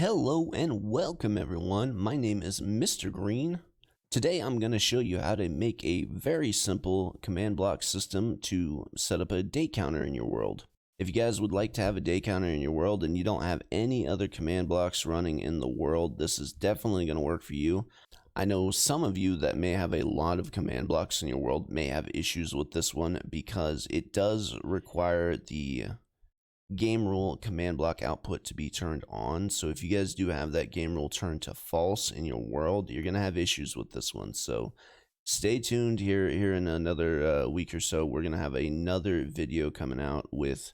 Hello and welcome everyone. My name is Mr. Green. Today I'm going to show you how to make a very simple command block system to set up a day counter in your world. If you guys would like to have a day counter in your world and you don't have any other command blocks running in the world, this is definitely going to work for you. I know some of you that may have a lot of command blocks in your world may have issues with this one because it does require the game rule command block output to be turned on. So if you guys do have that game rule turned to false in your world, you're gonna have issues with this one. So stay tuned here in another week or so. We're gonna have another video coming out with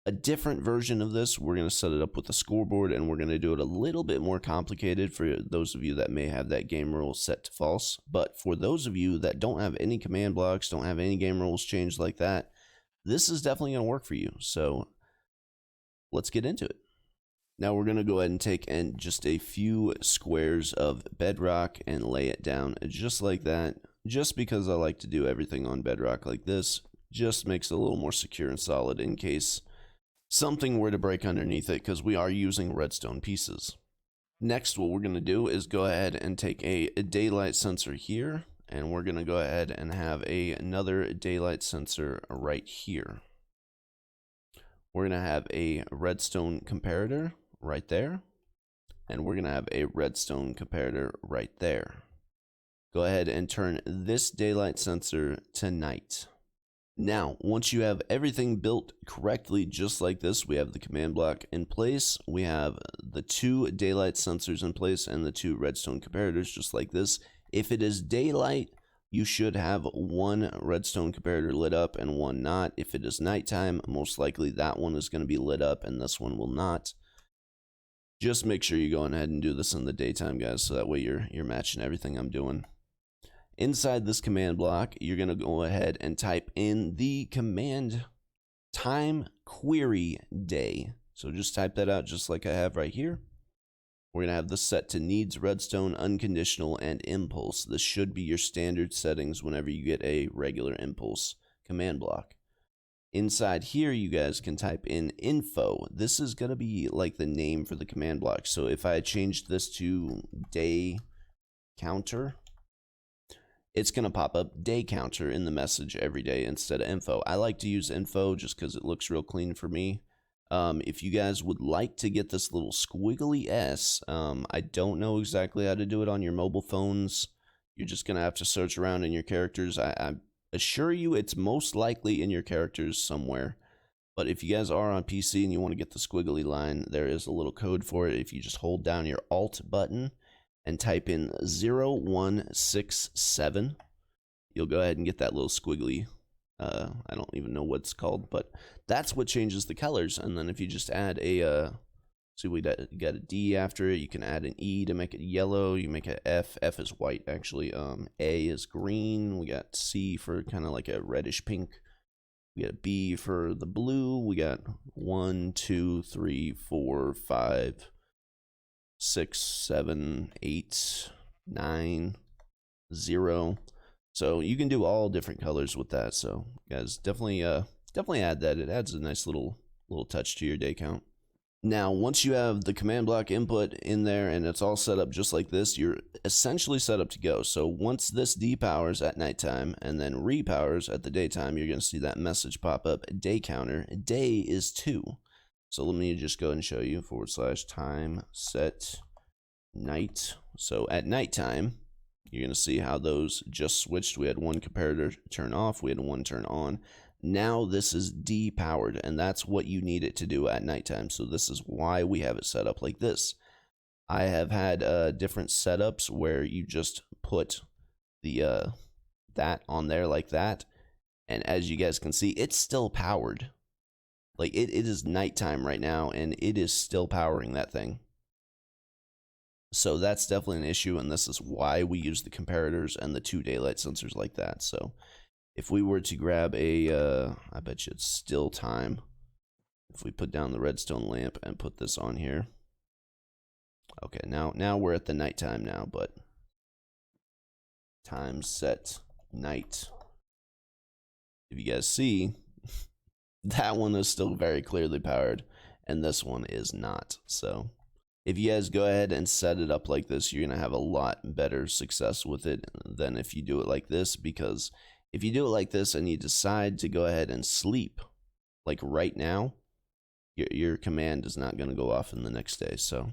a different version of this. We're gonna set it up with a scoreboard and we're gonna do it a little bit more complicated for those of you that may have that game rule set to false. But for those of you that don't have any command blocks, don't have any game rules changed like that, this is definitely gonna work for you. So let's get into it. Now we're going to go ahead and take just a few squares of bedrock and lay it down just like that. Just because I like to do everything on bedrock like this, just makes it a little more secure and solid in case something were to break underneath it, because we are using redstone pieces. Next, what we're going to do is go ahead and take a daylight sensor here, and we're going to go ahead and have another daylight sensor right here. We're going to have a redstone comparator right there, and we're going to have a redstone comparator right there. Go ahead and turn this daylight sensor to night. Now, once you have everything built correctly, just like this, we have the command block in place, we have the two daylight sensors in place, and the two redstone comparators just like this. If it is daylight, you should have one redstone comparator lit up and one not. If it is nighttime, most likely that one is going to be lit up and this one will not. Just make sure you go ahead and do this in the daytime, guys, so that way you're matching everything I'm doing. Inside this command block, you're going to go ahead and type in the command time query day. So just type that out just like I have right here. We're going to have this set to needs, redstone, unconditional, and impulse. This should be your standard settings whenever you get a regular impulse command block. Inside here, you guys can type in info. This is going to be like the name for the command block. So if I changed this to day counter, it's going to pop up day counter in the message every day instead of info. I like to use info just because it looks real clean for me. If you guys would like to get this little squiggly S, I don't know exactly how to do it on your mobile phones. You're just going to have to search around in your characters. I assure you it's most likely in your characters somewhere. But if you guys are on PC and you want to get the squiggly line, there is a little code for it. If you just hold down your Alt button and type in 0167, you'll go ahead and get that little squiggly. I don't even know what it's called, but that's what changes the colors. And then if you just add a, see, we got a D after it. You can add an E to make it yellow. You make it F. F is white, actually. A is green. We got C for kind of like a reddish pink. We got a B for the blue. We got 1, 2, 3, 4, 5, 6, 7, 8, 9, 0. So you can do all different colors with that. So guys, definitely add that. It adds a nice little touch to your day count. Now, once you have the command block input in there and it's all set up just like this, you're essentially set up to go. So once this depowers at nighttime and then repowers at the daytime, you're going to see that message pop up, day counter. Day is 2. So let me just go ahead and show you / time set night. So at nighttime, you're going to see how those just switched. We had one comparator turn off. We had one turn on. Now this is depowered, and that's what you need it to do at nighttime. So this is why we have it set up like this. I have had different setups where you just put the that on there like that. And as you guys can see, it's still powered. Like it is nighttime right now, and it is still powering that thing. So that's definitely an issue, and this is why we use the comparators and the 2 daylight sensors like that. So if we were to grab a, I bet you it's still time. If we put down the redstone lamp and put this on here. Okay, now we're at the nighttime now, but time set night. If you guys see, that one is still very clearly powered, and this one is not. So if you guys go ahead and set it up like this, you're going to have a lot better success with it than if you do it like this, because if you do it like this and you decide to go ahead and sleep, like right now, your command is not going to go off in the next day. So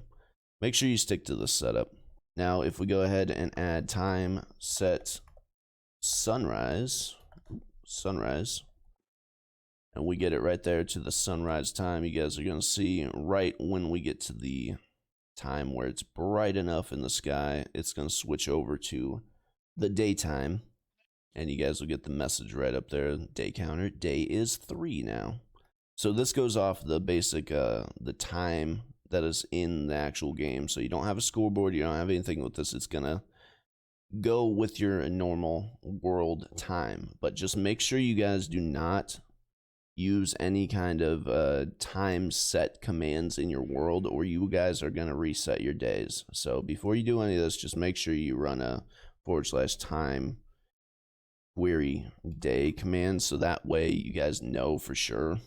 make sure you stick to this setup. Now, if we go ahead and add time set sunrise, and we get it right there to the sunrise time, you guys are going to see right when we get to the time where it's bright enough in the sky, it's going to switch over to the daytime, and you guys will get the message right up there. Day counter, day is 3 now. So this goes off the basic the time that is in the actual game. So you don't have a scoreboard, you don't have anything with this. It's gonna go with your normal world time, but just make sure you guys do not use any kind of time set commands in your world, or you guys are going to reset your days. So before you do any of this, just make sure you run a /time query day command, so that way you guys know for sure.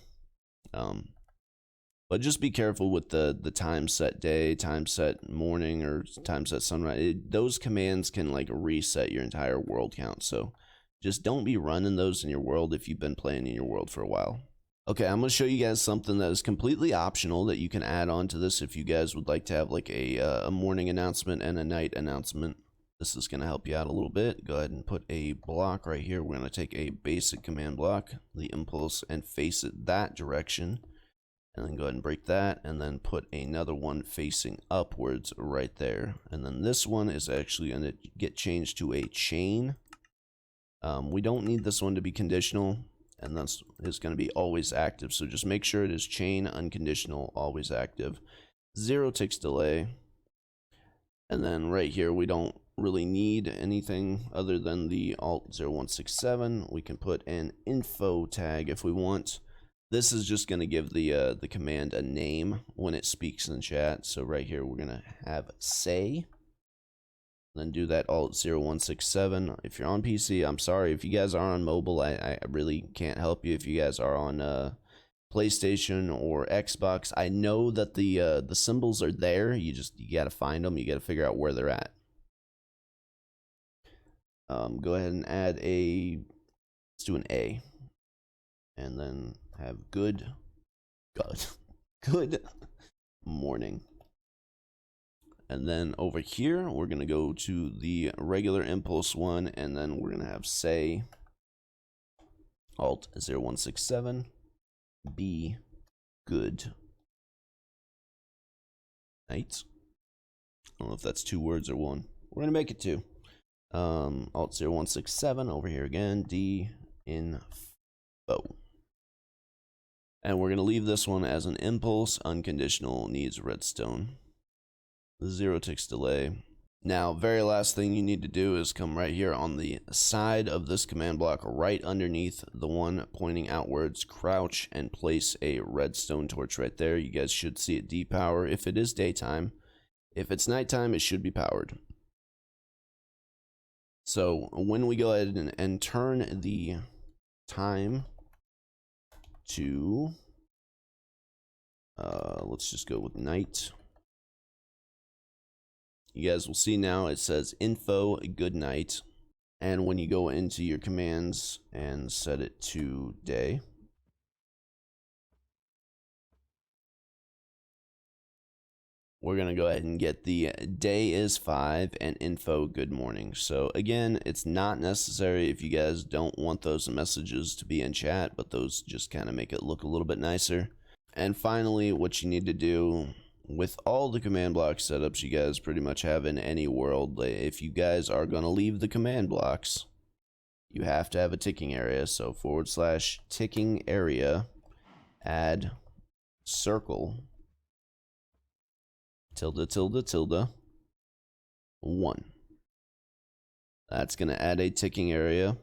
But just be careful with the time set day, time set morning, or time set sunrise. Those commands can like reset your entire world count, so just don't be running those in your world if you've been playing in your world for a while. Okay, I'm going to show you guys something that is completely optional that you can add on to this if you guys would like to have like a morning announcement and a night announcement. This is going to help you out a little bit. Go ahead and put a block right here. We're going to take a basic command block, the impulse, and face it that direction. And then go ahead and break that, and then put another one facing upwards right there. And then this one is actually going to get changed to a chain. We don't need this one to be conditional, and that's is going to be always active. So just make sure it is chain, unconditional, always active. 0 ticks delay. And then right here, we don't really need anything other than the alt 0167. We can put an info tag if we want. This is just going to give the command a name when it speaks in chat. So right here, we're going to have say. Then do that alt 0167. If you're on PC, I'm sorry. If you guys are on mobile, I really can't help you. If you guys are on PlayStation or Xbox, I know that the symbols are there. You got to find them. You got to figure out where they're at. Go ahead and add let's do an A. And then have good morning. And then over here, we're going to go to the regular impulse one, and then we're going to have say alt 0167 be good night. I don't know if that's 2 words or 1. We're going to make it 2. Alt 0167 over here again, D info. And we're going to leave this one as an impulse, unconditional, needs redstone. 0 ticks delay. Now, very last thing you need to do is come right here on the side of this command block, right underneath the one pointing outwards, crouch and place a redstone torch right there. You guys should see it depower if it is daytime. If it's nighttime, it should be powered. So when we go ahead and turn the time to, let's just go with night. You guys will see now it says info good night. And when you go into your commands and set it to day, we're going to go ahead and get the day is 5 and info good morning. So again, it's not necessary if you guys don't want those messages to be in chat, but those just kind of make it look a little bit nicer. And finally, what you need to do with all the command block setups you guys pretty much have in any world, if you guys are going to leave the command blocks, you have to have a ticking area. So / ticking area, add circle, tilde, 1. That's going to add a ticking area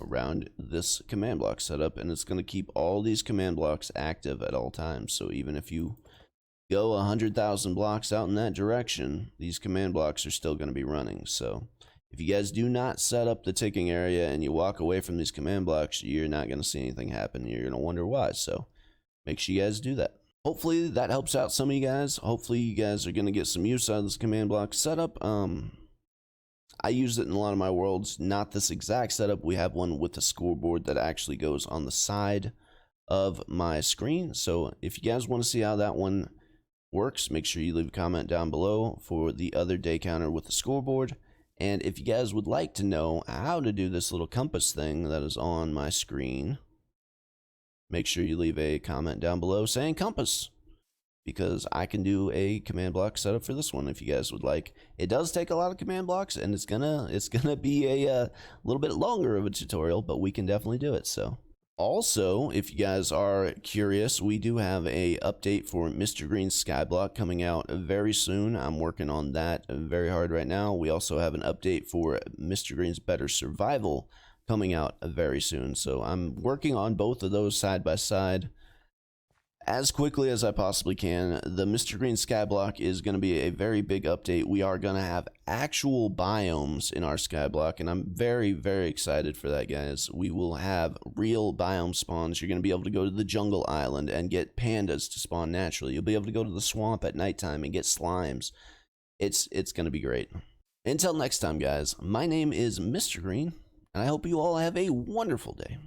around this command block setup, and it's going to keep all these command blocks active at all times. So even if you go 100,000 blocks out in that direction, these command blocks are still going to be running. So if you guys do not set up the ticking area and you walk away from these command blocks, you're not going to see anything happen. You're going to wonder why. So make sure you guys do that. Hopefully that helps out some of you guys. Hopefully you guys are going to get some use out of this command block setup. I use it in a lot of my worlds, not this exact setup. We have one with a scoreboard that actually goes on the side of my screen. So if you guys want to see how that one works, make sure you leave a comment down below for the other day counter with the scoreboard. And if you guys would like to know how to do this little compass thing that is on my screen, make sure you leave a comment down below saying compass, because I can do a command block setup for this one if you guys would like. It does take a lot of command blocks, and it's gonna be a little bit longer of a tutorial, but we can definitely do it. So also, if you guys are curious, we do have a update for Mr. Green's Skyblock coming out very soon. I'm working on that very hard right now. We also have an update for Mr. Green's Better Survival coming out very soon. So I'm working on both of those side by side as quickly as I possibly can. The Mr. Green Skyblock is going to be a very big update. We are going to have actual biomes in our Skyblock, and I'm very, very excited for that, guys. We will have real biome spawns. You're going to be able to go to the jungle island and get pandas to spawn naturally. You'll be able to go to the swamp at nighttime and get slimes. It's going to be great. Until next time, guys, my name is Mr. Green, and I hope you all have a wonderful day.